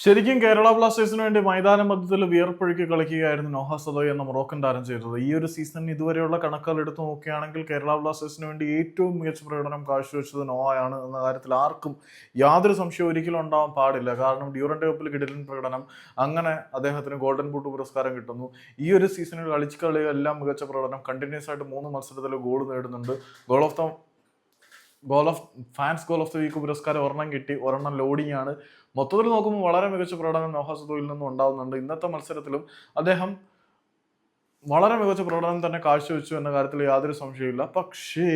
ശരിക്കും കേരള ബ്ലാസ്റ്റേഴ്സിന് വേണ്ടി മൈതാന മധ്യത്തിൽ വിയർപ്പൊഴുക്കി കളിക്കുകയായിരുന്നു നോഹ സദോയ് എന്ന മൊറോക്കൻ താരം ചെയ്തത്. ഈ ഒരു സീസണിൽ ഇതുവരെയുള്ള കണക്കുകൾ എടുത്തു നോക്കുകയാണെങ്കിൽ കേരള ബ്ലാസ്റ്റേഴ്സിന് വേണ്ടി ഏറ്റവും മികച്ച പ്രകടനം കാഴ്ചവെച്ചത് നോഹയാണ് എന്ന കാര്യത്തിൽ ആർക്കും യാതൊരു സംശയവും ഒരിക്കലും ഉണ്ടാവാൻ പാടില്ല. കാരണം ഡ്യൂറന്റ് കപ്പിൽ കിടിലൻ പ്രകടനം, അങ്ങനെ അദ്ദേഹത്തിന് ഗോൾഡൻ ബൂട്ട് പുരസ്കാരം കിട്ടുന്നു. ഈ ഒരു സീസണിൽ കളിച്ച കളിയെല്ലാം മികച്ച പ്രകടനം, കണ്ടിന്യൂസ് ആയിട്ട് 3 മത്സരത്തിൽ ഗോൾ നേടുന്നുണ്ട്. Goal of fans goal of the week പുരസ്കാരം ഒരെണ്ണം കിട്ടി, ഒരെണ്ണം ലോഡിംഗ് ആണ്. മൊത്തത്തിൽ നോക്കുമ്പോൾ വളരെ മികച്ച പ്രകടനം നോഹ സദോയിൽ നിന്നും ഉണ്ടാവുന്നുണ്ട്. ഇന്നത്തെ മത്സരത്തിലും അദ്ദേഹം വളരെ മികച്ച പ്രകടനം തന്നെ കാഴ്ചവെച്ചു എന്ന കാര്യത്തിൽ യാതൊരു സംശയമില്ല. പക്ഷേ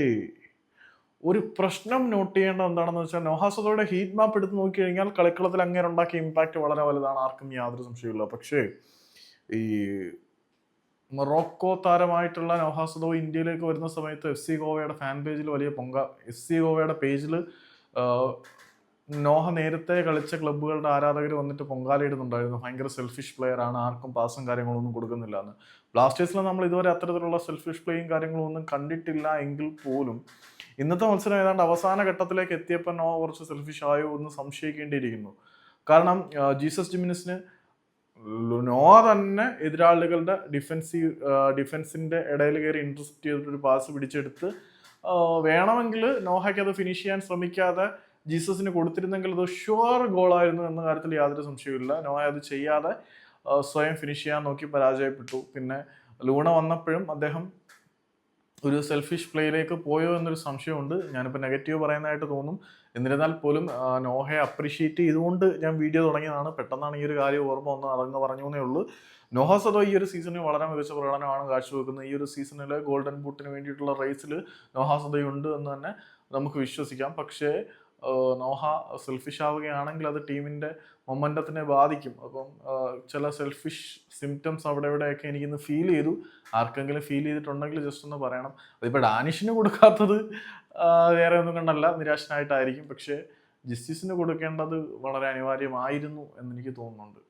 ഒരു പ്രശ്നം നോട്ട് ചെയ്യേണ്ടത് എന്താണെന്ന് വെച്ചാൽ നോഹ സദോയുടെ ഹീറ്റ് മാപ്പ് എടുത്ത് നോക്കി കഴിഞ്ഞാൽ കളിക്കളത്തിൽ അങ്ങനെ ഉണ്ടാക്കിയ ഇമ്പാക്ട് വളരെ വലുതാണ്, ആർക്കും യാതൊരു സംശയമില്ല. പക്ഷേ ഈ മൊറോക്കോ താരമായിട്ടുള്ള നോഹ സദോയ് ഇന്ത്യയിലേക്ക് വരുന്ന സമയത്ത് FC ഗോവയുടെ ഫാൻ പേജിൽ വലിയ FC ഗോവയുടെ പേജിൽ നോഹ നേരത്തെ കളിച്ച ക്ലബ്ബുകളുടെ ആരാധകർ വന്നിട്ട് പൊങ്കാലയിടുന്നുണ്ടായിരുന്നു. ഭയങ്കര സെൽഫിഷ് പ്ലെയർ ആണ്, ആർക്കും പാസും കാര്യങ്ങളൊന്നും കൊടുക്കുന്നില്ല എന്ന്. ബ്ലാസ്റ്റേഴ്സിൽ നമ്മൾ ഇതുവരെ അത്തരത്തിലുള്ള സെൽഫിഷ് പ്ലേയും കാര്യങ്ങളും ഒന്നും കണ്ടിട്ടില്ല എങ്കിൽ പോലും ഇന്നത്തെ മത്സരം ഏതാണ്ട് അവസാന ഘട്ടത്തിലേക്ക് എത്തിയപ്പോൾ നോഹ കുറച്ച് സെൽഫിഷ് ആയോ എന്ന് സംശയിക്കേണ്ടിയിരിക്കുന്നു. കാരണം ജീസസ് ജിമിനിസിന് നോഹ തന്നെ എതിരാളികളുടെ ഡിഫൻസിന്റെ ഇടയിൽ കയറി ഇന്റർസെപ്റ്റ് ചെയ്തിട്ടൊരു പാസ് പിടിച്ചെടുത്ത് വേണമെങ്കിൽ നോഹയ്ക്ക് അത് ഫിനിഷ് ചെയ്യാൻ ശ്രമിക്കാതെ ജീസസിന് കൊടുത്തിരുന്നെങ്കിൽ അത് ഷുവർ ഗോളായിരുന്നു എന്ന കാര്യത്തിൽ യാതൊരു സംശയവുമില്ല. നോഹ അത് ചെയ്യാതെ സ്വയം ഫിനിഷ് ചെയ്യാൻ നോക്കി പരാജയപ്പെട്ടു. പിന്നെ ലൂണ വന്നപ്പോഴും അദ്ദേഹം ഒരു സെൽഫിഷ് പ്ലേയിലേക്ക് പോയോ എന്നൊരു സംശയമുണ്ട്. ഞാനിപ്പോൾ നെഗറ്റീവ് പറയുന്നതായിട്ട് തോന്നും. എന്നിരുന്നാൽ പോലും നോഹയെ അപ്രീഷിയേറ്റ് ചെയ്തുകൊണ്ട് ഞാൻ വീഡിയോ തുടങ്ങിയതാണ്. പെട്ടെന്നാണ് ഈ ഒരു കാര്യം ഓർമ്മ വന്ന് അതങ്ങ് പറഞ്ഞു എന്നേ ഉള്ളൂ. നോഹ സദോ ഈ ഒരു സീസണിൽ വളരെ മികച്ച പ്രകടനമാണ് കാഴ്ചവെക്കുന്നത്. ഈ ഒരു സീസണിൽ ഗോൾഡൻ ബൂട്ടിന് വേണ്ടിയിട്ടുള്ള റേസിൽ നോഹ സദോ ഉണ്ട് എന്ന് തന്നെ നമുക്ക് വിശ്വസിക്കാം. പക്ഷേ നോഹ സെൽഫിഷ് ആവുകയാണെങ്കിൽ അത് ടീമിൻ്റെ മൊമെൻറ്റത്തിനെ ബാധിക്കും. അപ്പം ചില സെൽഫിഷ് സിംറ്റംസ് അവിടെ ഇവിടെയൊക്കെ എനിക്കിന്ന് ഫീൽ ചെയ്തു. ആർക്കെങ്കിലും ഫീൽ ചെയ്തിട്ടുണ്ടെങ്കിൽ ജസ്റ്റ് ഒന്ന് പറയണം. അതിപ്പോൾ ഡാനിഷിന് കൊടുക്കാത്തത് വേറെ ഒന്നും കണ്ടല്ല, നിരാശനായിട്ടായിരിക്കും. പക്ഷേ ജസ്റ്റിസിന് കൊടുക്കേണ്ടത് വളരെ അനിവാര്യമായിരുന്നു എന്നെനിക്ക് തോന്നുന്നുണ്ട്.